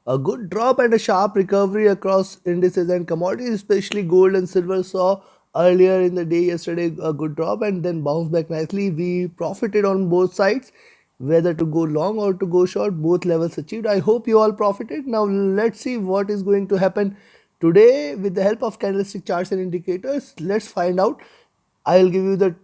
A good drop and a sharp recovery across indices and commodities, especially gold and silver, saw earlier in the day yesterday a good drop and then bounced back nicely. We profited on both sides, whether to go long or to go short, both levels achieved. I hope you all profited. Now let's see what is going to happen today with the help of candlestick charts and indicators. Let's find out. I'll give you the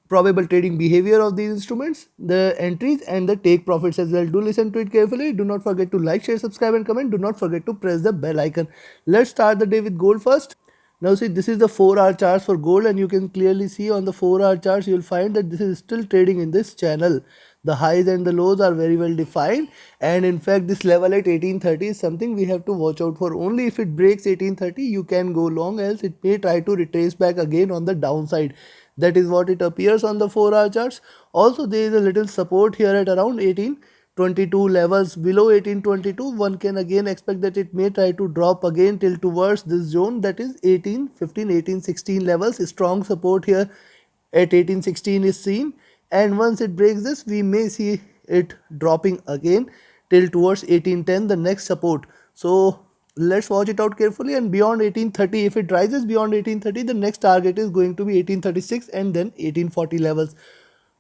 probable trading behavior of these instruments, the entries and the take profits as well. Do listen to it carefully. Do not forget to like, share, subscribe and comment. Do not forget to press the bell icon. Let's start the day with gold first. Now see, this is the 4-hour charts for gold and you can clearly see on the 4-hour charts you will find that this is still trading in this channel. The highs and the lows are very well defined, and in fact this level at 1830 is something we have to watch out for. Only if it breaks 1830 you can go long, else it may try to retrace back again on the downside. That is what it appears on the 4-hour charts. Also there is a little support here at around 1822 levels. Below 1822 one can again expect that it may try to drop again till towards this zone, that is 1815 1816 levels. Strong support here at 1816 is seen, and once it breaks this we may see it dropping again till towards 1810, the next support. So let's watch it out carefully, and beyond 1830, if it rises beyond 1830, the next target is going to be 1836 and then 1840 levels.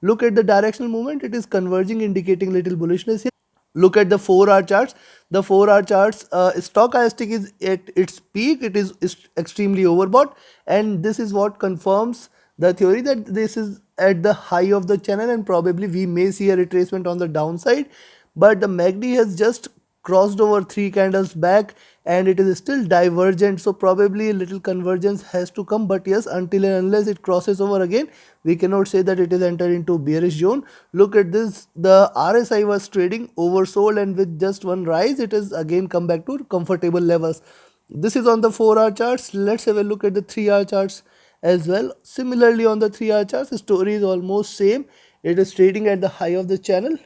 Look at the directional movement, it is converging, indicating little bullishness here. Look at the 4-hour charts. The 4-hour charts, stochastic is at its peak, it is extremely overbought, and this is what confirms the theory that this is at the high of the channel and probably we may see a retracement on the downside. But the MACD has just crossed over 3 candles back and it is still divergent, so probably a little convergence has to come. But yes, until and unless it crosses over again, we cannot say that it is entered into bearish zone. Look at this, the RSI was trading oversold and with just one rise it has again come back to comfortable levels. This is on the 4-hour charts. Let's have a look at the 3-hour charts as well. Similarly on the 3-hour charts the story is almost same. It is trading at the high of the channel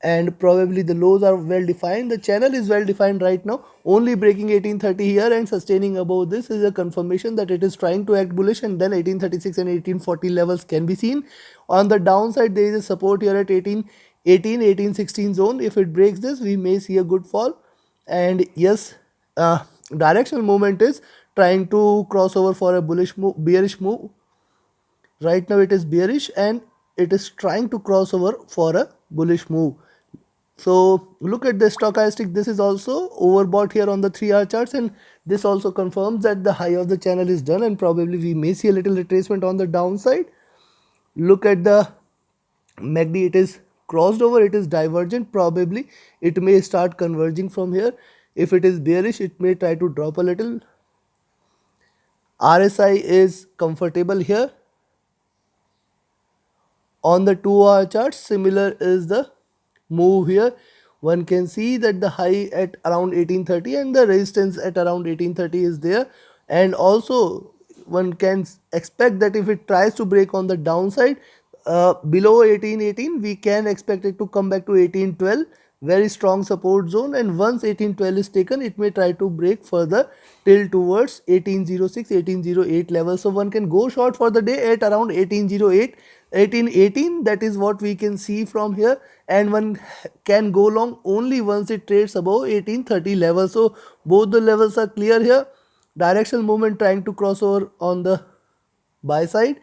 and probably the lows are well defined. The channel is well defined right now. Only breaking 1830 here and sustaining above this is a confirmation that it is trying to act bullish, and then 1836 and 1840 levels can be seen. On the downside there is a support here at 1818 1816 zone. If it breaks this we may see a good fall, and yes, directional movement is trying to cross over for a bullish move, bearish move. Right now it is bearish and it is trying to cross over for a bullish move. So look at the stochastic, this is also overbought here on the 3-hour charts, and this also confirms that the high of the channel is done and probably we may see a little retracement on the downside. Look at the MACD, it is crossed over, it is divergent, probably it may start converging from here. If it is bearish it may try to drop a little. RSI is comfortable here. On the 2-hour chart similar is the move here. One can see that the high at around 1830 and the resistance at around 1830 is there, and also one can expect that if it tries to break on the downside below 1818 we can expect it to come back to 1812, very strong support zone, and once 1812 is taken it may try to break further till towards 1806 1808 level. So one can go short for the day at around 1808 1818, that is what we can see from here, and one can go long only once it trades above 1830 level. So both the levels are clear here. Directional movement trying to cross over on the buy side.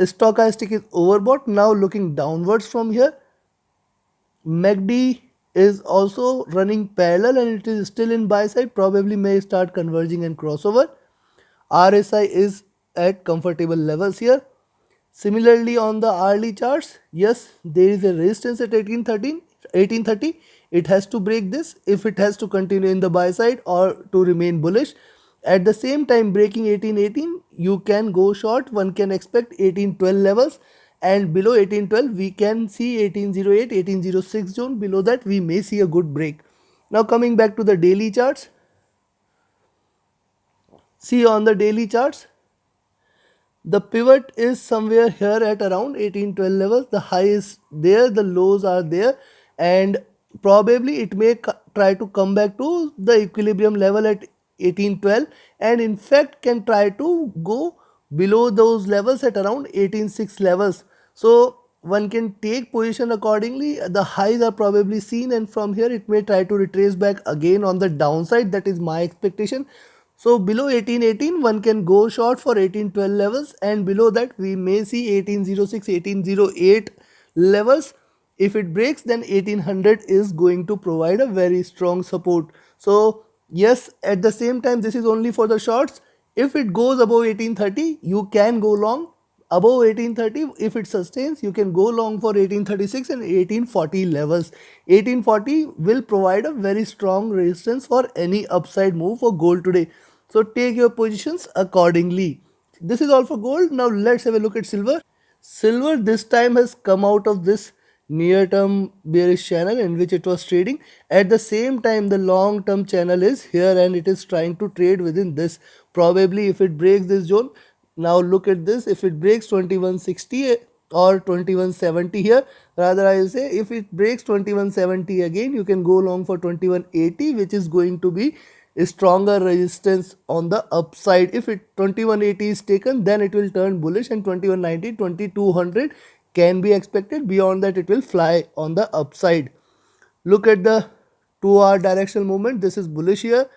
Stochastic is overbought. Now looking downwards from here, MACD is also running parallel and it is still in buy side, probably may start converging and crossover. RSI is at comfortable levels here. Similarly on the hourly charts, yes, there is a resistance at 1830. It has to break this if it has to continue in the buy side or to remain bullish. At the same time, breaking 1818 you can go short. One can expect 1812 levels, and below 1812 we can see 1808 1806 zone. Below that we may see a good break. Now coming back to the daily charts, see on the daily charts the pivot is somewhere here at around 1812 levels. The high is there, the lows are there, and probably it may try to come back to the equilibrium level at 1812, and in fact can try to go below those levels at around 186 levels. So one can take position accordingly. The highs are probably seen, and from here it may try to retrace back again on the downside. That is my expectation. So below 1818 one can go short for 1812 levels, and below that we may see 1806, 1808 levels. If it breaks, then 1800 is going to provide a very strong support. So yes, at the same time, this is only for the shorts. If it goes above 1830, you can go long. Above 1830, if it sustains, you can go long for 1836 and 1840 levels. 1840 will provide a very strong resistance for any upside move for gold today. So take your positions accordingly. This is all for gold. Now let's have a look at silver. Silver this time has come out of this near term bearish channel in which it was trading. At the same time, the long term channel is here and it is trying to trade within this. Probably if it breaks this zone, now look at this, if it breaks 2160 or 2170 here, rather I will say if it breaks 2170 again, you can go long for 2180, which is going to be a stronger resistance on the upside. If it 2180 is taken, then it will turn bullish, and 2190, 2200 can be expected. Beyond that, it will fly on the upside. Look at the 2-hour directional movement. This is bullish here.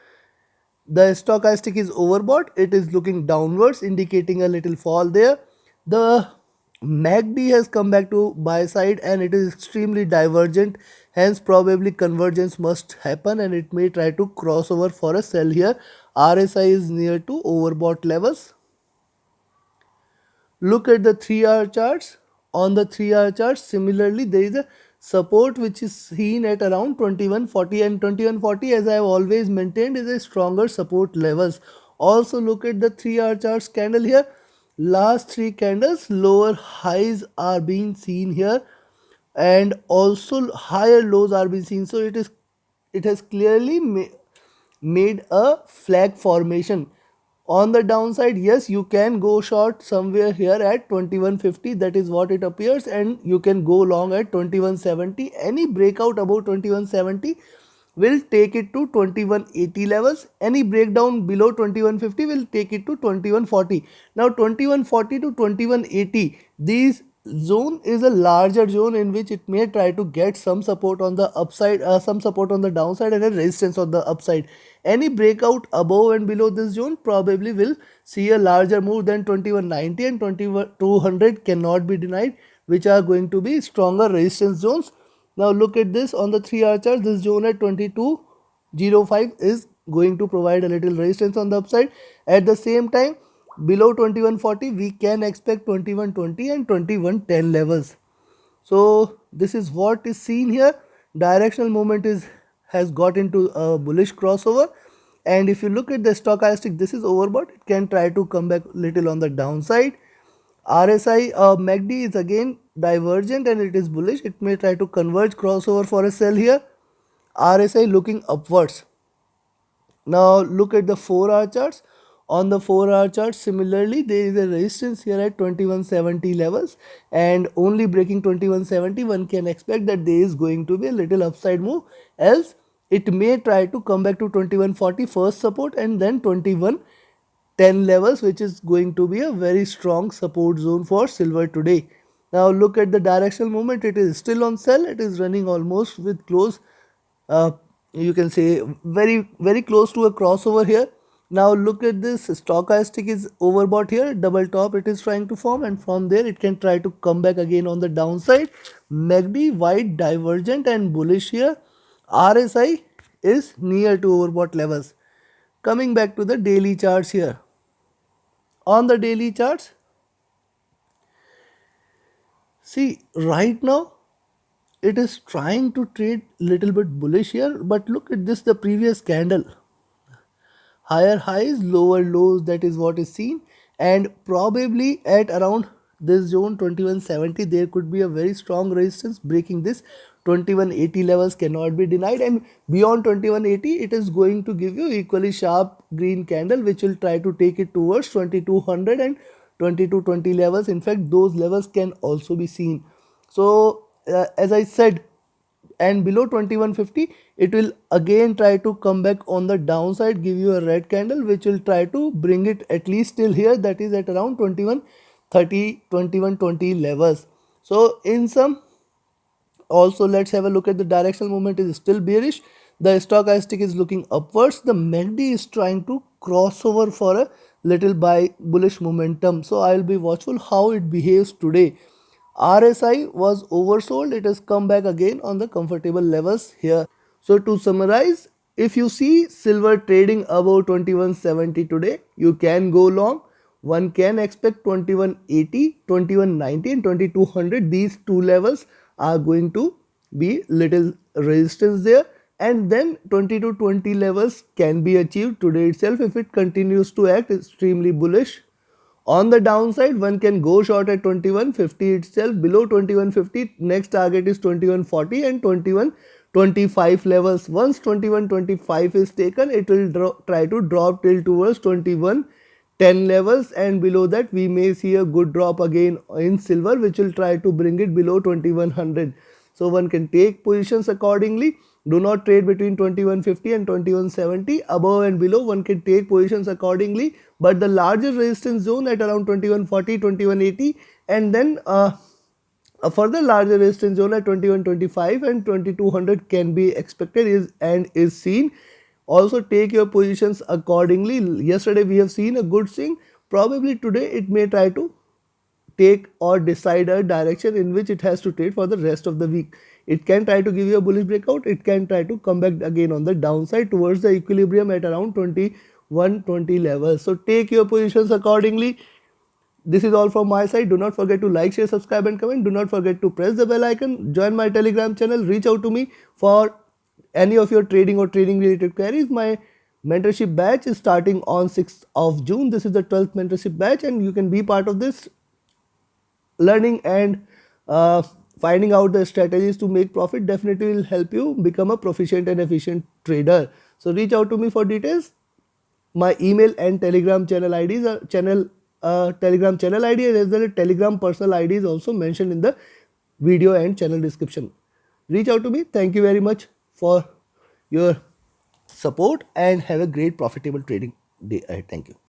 The stochastic is overbought. It is looking downwards, indicating a little fall there. The MACD has come back to buy side and it is extremely divergent. Hence, probably convergence must happen and it may try to cross over for a sell here. RSI is near to overbought levels. Look at the 3-hour charts. On the 3-hour charts, similarly, there is a support which is seen at around 2140, and 2140, as I have always maintained, is a stronger support levels. Also look at the 3-hour charts candle here. Last 3 candles, lower highs are being seen here and also higher lows are being seen. So it has clearly made a flag formation. On the downside, yes, you can go short somewhere here at 2150, that is what it appears, and you can go long at 2170. Any breakout above 2170 will take it to 2180 levels. Any breakdown below 2150 will take it to 2140. Now 2140 to 2180, these zone is a larger zone in which it may try to get some support on the upside, some support on the downside and a resistance on the upside. Any breakout above and below this zone probably will see a larger move than 2190, and 2200 cannot be denied, which are going to be stronger resistance zones. Now look at this on the 3-hour chart. This zone at 2205 is going to provide a little resistance on the upside. At the same time, below 2140 we can expect 2120 and 2110 levels. So this is what is seen here. Directional movement has got into a bullish crossover, and if you look at the stochastic, this is overbought. It can try to come back little on the downside. RSI MACD is again divergent and it is bullish. It may try to converge crossover for a sell here. RSI looking upwards. Now look at the 4-hour charts. On the 4-hour chart, similarly, there is a resistance here at 2170 levels, and only breaking 2170 one can expect that there is going to be a little upside move, else it may try to come back to 2140 first support and then 2110 levels, which is going to be a very strong support zone for silver today. Now look at the directional movement. It is still on sell. It is running almost with close, you can say very close to a crossover here. Now look at this, stochastic is overbought here, double top it is trying to form, and from there it can try to come back again on the downside. MACD wide divergent and bullish here. RSI is near to overbought levels. Coming back to the daily charts here. On the daily charts, see right now it is trying to trade little bit bullish here, but look at this, the previous candle, higher highs, lower lows, that is what is seen, and probably at around this zone 2170 there could be a very strong resistance. Breaking this 2180 levels cannot be denied, and beyond 2180 it is going to give you equally sharp green candle which will try to take it towards 2200 and 2220 levels. In fact, those levels can also be seen. So as I said, and below 2150 it will again try to come back on the downside, give you a red candle which will try to bring it at least till here, that is at around 2130 2120 levels. So in sum, also let's have a look at the directional movement is still bearish. The stochastic is looking upwards. The MACD is trying to cross over for a little buy bullish momentum. So I'll be watchful how it behaves today. RSI was oversold. It has come back again on the comfortable levels here. So to summarize, if you see silver trading above 2170 today, you can go long. One can expect 2180, 2190 and 2200. These two levels are going to be little resistance there, and then 2220 levels can be achieved today itself if it continues to act extremely bullish. On the downside, one can go short at 2150 itself. Below 2150, next target is 2140 and 2125 levels. Once 2125 is taken, it will try to drop till towards 2110 levels, and below that we may see a good drop again in silver, which will try to bring it below 2100. So one can take positions accordingly. Do not trade between 2150 and 2170. Above and below, one can take positions accordingly. But the larger resistance zone at around 2140, 2180, and then a further larger resistance zone at 2125 and 2200 can be expected is seen. Also take your positions accordingly. Yesterday we have seen a good swing. Probably today it may try to take or decide a direction in which it has to trade for the rest of the week. It can try to give you a bullish breakout. It can try to come back again on the downside towards the equilibrium at around 2120 levels. So take your positions accordingly. This is all from my side. Do not forget to like, share, subscribe and comment. Do not forget to press the bell icon. Join my Telegram channel. Reach out to me for any of your trading or trading related queries. My mentorship batch is starting on 6th of June. This is the 12th mentorship batch and you can be part of this. Learning and finding out the strategies to make profit definitely will help you become a proficient and efficient trader. So reach out to me for details. My email and Telegram channel IDs are Telegram channel ID as well as Telegram personal ID is also mentioned in the video and channel description. Reach out to me. Thank you very much for your support and have a great profitable trading day ahead. Thank you.